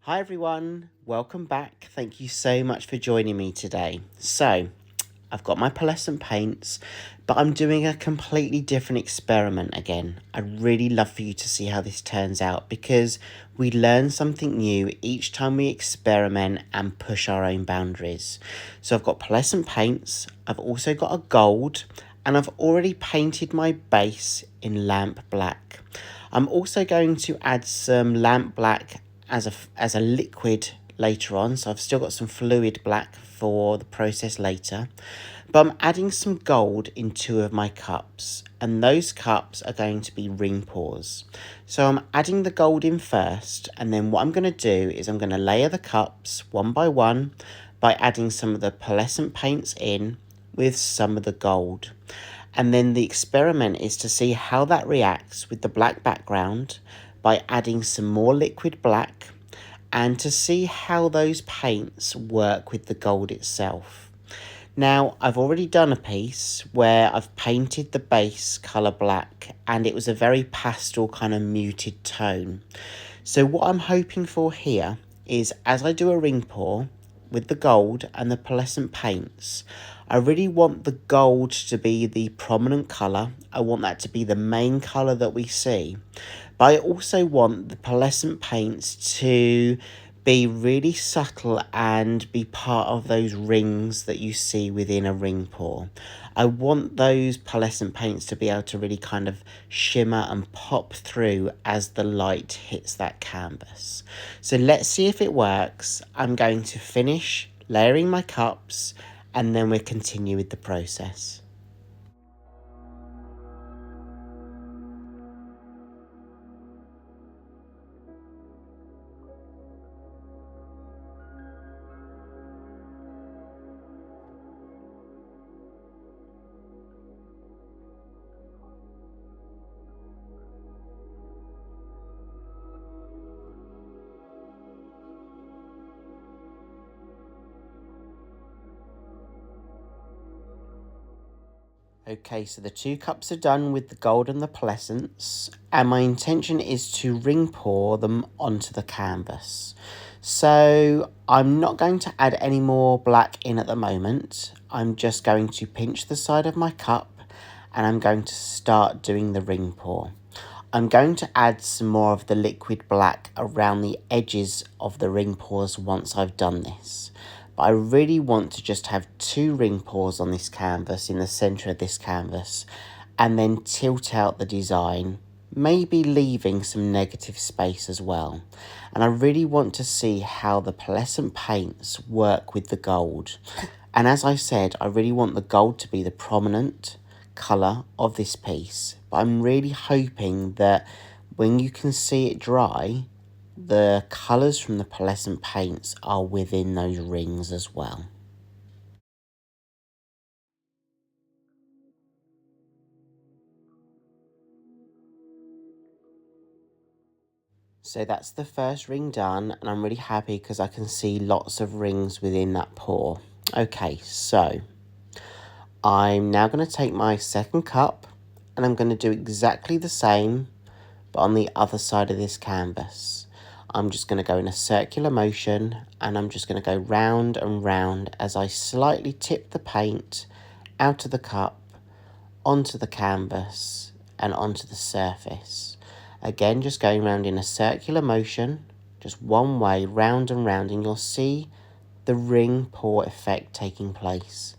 Hi everyone, welcome back. Thank you so much for joining me today. So, I've got my pearlescent paints, but I'm doing a completely different experiment again. I'd really love for you to see how this turns out because we learn something new each time we experiment and push our own boundaries. So I've got pearlescent paints, I've also got a gold, and I've already painted my base in lamp black. I'm also going to add some lamp black as a liquid later on, so I've still got some fluid black for the process later, but I'm adding some gold in two of my cups, and those cups are going to be ring pours. So I'm adding the gold in first, and then what I'm going to do is I'm going to layer the cups one by adding some of the pearlescent paints in with some of the gold. And then the experiment is to see how that reacts with the black background by adding some more liquid black and to see how those paints work with the gold itself. Now, I've already done a piece where I've painted the base colour black and it was a very pastel kind of muted tone. So what I'm hoping for here is as I do a ring pour with the gold and the pearlescent paints, I really want the gold to be the prominent colour. I want that to be the main colour that we see. But I also want the pearlescent paints to be really subtle and be part of those rings that you see within a ring pour. I want those pearlescent paints to be able to really kind of shimmer and pop through as the light hits that canvas. So let's see if it works. I'm going to finish layering my cups and then we'll continue with the process. Okay, so the two cups are done with the gold and the pearlescents, and my intention is to ring pour them onto the canvas. So I'm not going to add any more black in at the moment. I'm just going to pinch the side of my cup and I'm going to start doing the ring pour. I'm going to add some more of the liquid black around the edges of the ring pours once I've done this. But I really want to just have two ring pours on this canvas, in the centre of this canvas, and then tilt out the design, maybe leaving some negative space as well. And I really want to see how the pearlescent paints work with the gold. And as I said, I really want the gold to be the prominent colour of this piece, but I'm really hoping that when you can see it dry, the colours from the pearlescent paints are within those rings as well. So that's the first ring done, and I'm really happy because I can see lots of rings within that pour. Okay, so I'm now going to take my second cup and I'm going to do exactly the same, but on the other side of this canvas. I'm just going to go in a circular motion and I'm just going to go round and round as I slightly tip the paint out of the cup, onto the canvas and onto the surface. Again, just going round in a circular motion, just one way, round and round, and you'll see the ring pour effect taking place.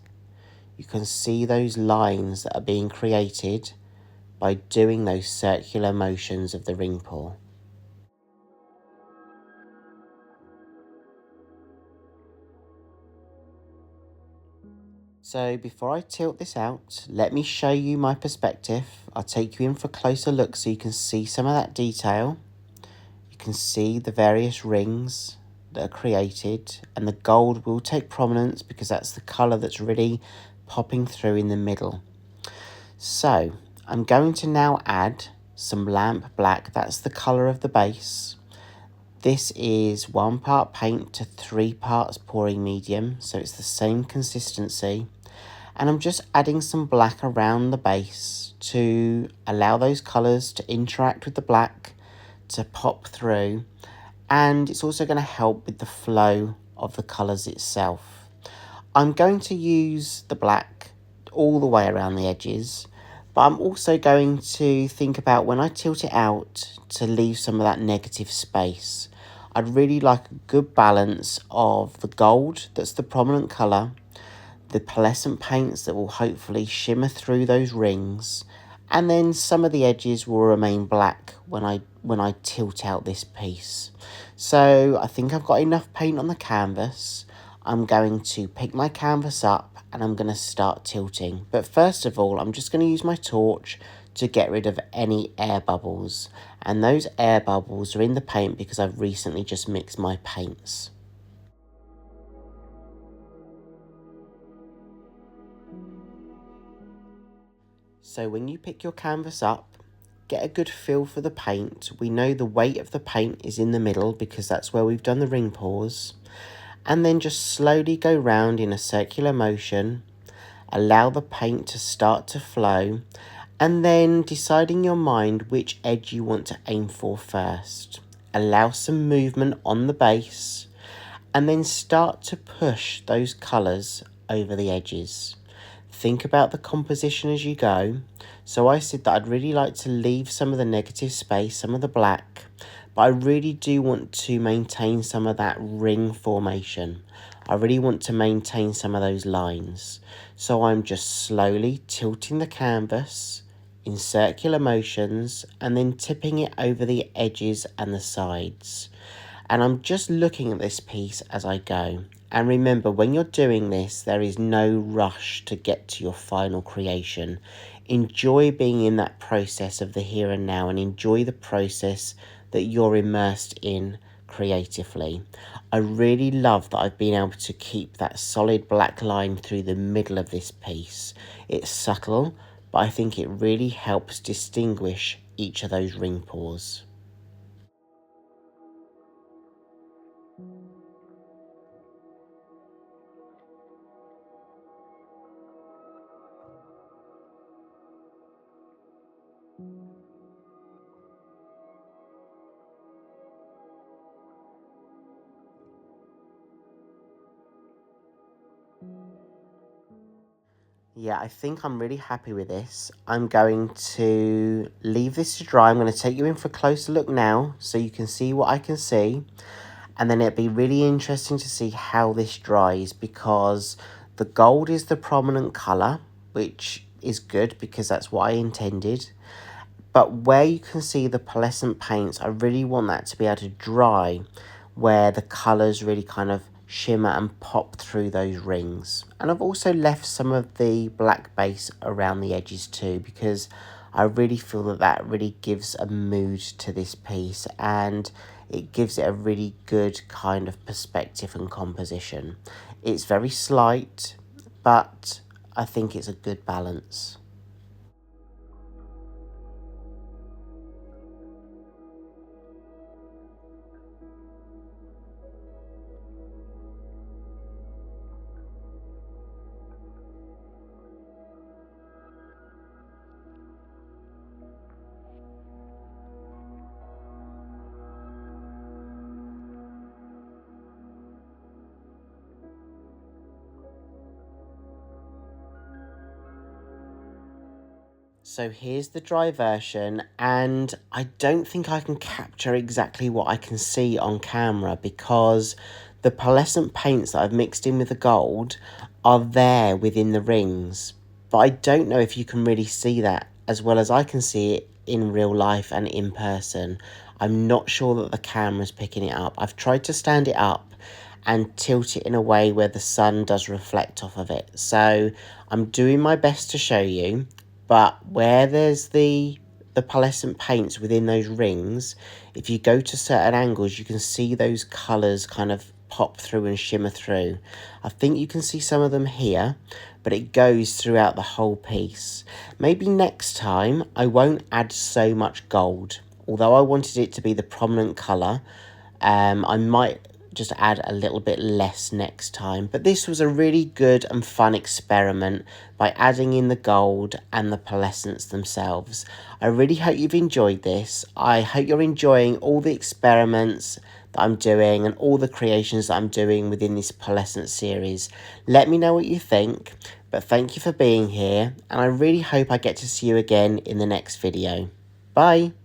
You can see those lines that are being created by doing those circular motions of the ring pour. So before I tilt this out, let me show you my perspective. I'll take you in for a closer look so you can see some of that detail. You can see the various rings that are created, and the gold will take prominence because that's the colour that's really popping through in the middle. So I'm going to now add some lamp black. That's the colour of the base. This is 1 part paint to 3 parts pouring medium, so it's the same consistency. And I'm just adding some black around the base to allow those colours to interact with the black, to pop through, and it's also going to help with the flow of the colours itself. I'm going to use the black all the way around the edges, but I'm also going to think about when I tilt it out to leave some of that negative space. I'd really like a good balance of the gold that's the prominent colour, the pearlescent paints that will hopefully shimmer through those rings, and then some of the edges will remain black when I tilt out this piece. So I think I've got enough paint on the canvas. I'm going to pick my canvas up and I'm going to start tilting. But first of all, I'm just going to use my torch to get rid of any air bubbles. And those air bubbles are in the paint because I've recently just mixed my paints. So when you pick your canvas up, get a good feel for the paint. We know the weight of the paint is in the middle because that's where we've done the ring pours. And then just slowly go round in a circular motion. Allow the paint to start to flow. And then decide in your mind which edge you want to aim for first. Allow some movement on the base. And then start to push those colours over the edges. Think about the composition as you go. So I said that I'd really like to leave some of the negative space, some of the black, but I really do want to maintain some of that ring formation. I really want to maintain some of those lines. So I'm just slowly tilting the canvas in circular motions and then tipping it over the edges and the sides. And I'm just looking at this piece as I go. And remember, when you're doing this, there is no rush to get to your final creation. Enjoy being in that process of the here and now, and enjoy the process that you're immersed in creatively. I really love that I've been able to keep that solid black line through the middle of this piece. It's subtle, but I think it really helps distinguish each of those ring pours. Yeah, I think I'm really happy with this. I'm going to leave this to dry. I'm going to take you in for a closer look now so you can see what I can see. And then it'd be really interesting to see how this dries because the gold is the prominent colour, which is good because that's what I intended. But where you can see the pearlescent paints, I really want that to be able to dry where the colours really kind of shimmer and pop through those rings. And I've also left some of the black base around the edges too because I really feel that that really gives a mood to this piece and it gives it a really good kind of perspective and composition. It's very slight, but I think it's a good balance. So here's the dry version, and I don't think I can capture exactly what I can see on camera because the pearlescent paints that I've mixed in with the gold are there within the rings. But I don't know if you can really see that as well as I can see it in real life and in person. I'm not sure that the camera's picking it up. I've tried to stand it up and tilt it in a way where the sun does reflect off of it. So I'm doing my best to show you. But where there's the pearlescent paints within those rings, if you go to certain angles, you can see those colours kind of pop through and shimmer through. I think you can see some of them here, but it goes throughout the whole piece. Maybe next time I won't add so much gold. Although I wanted it to be the prominent colour, I might just add a little bit less next time. But this was a really good and fun experiment by adding in the gold and the pearlescents themselves. I really hope you've enjoyed this. I hope you're enjoying all the experiments, that I'm doing and all the creations that I'm doing within this Pearlescent series. Let me know what you think, but thank you for being here, and I really hope I get to see you again in the next video. Bye!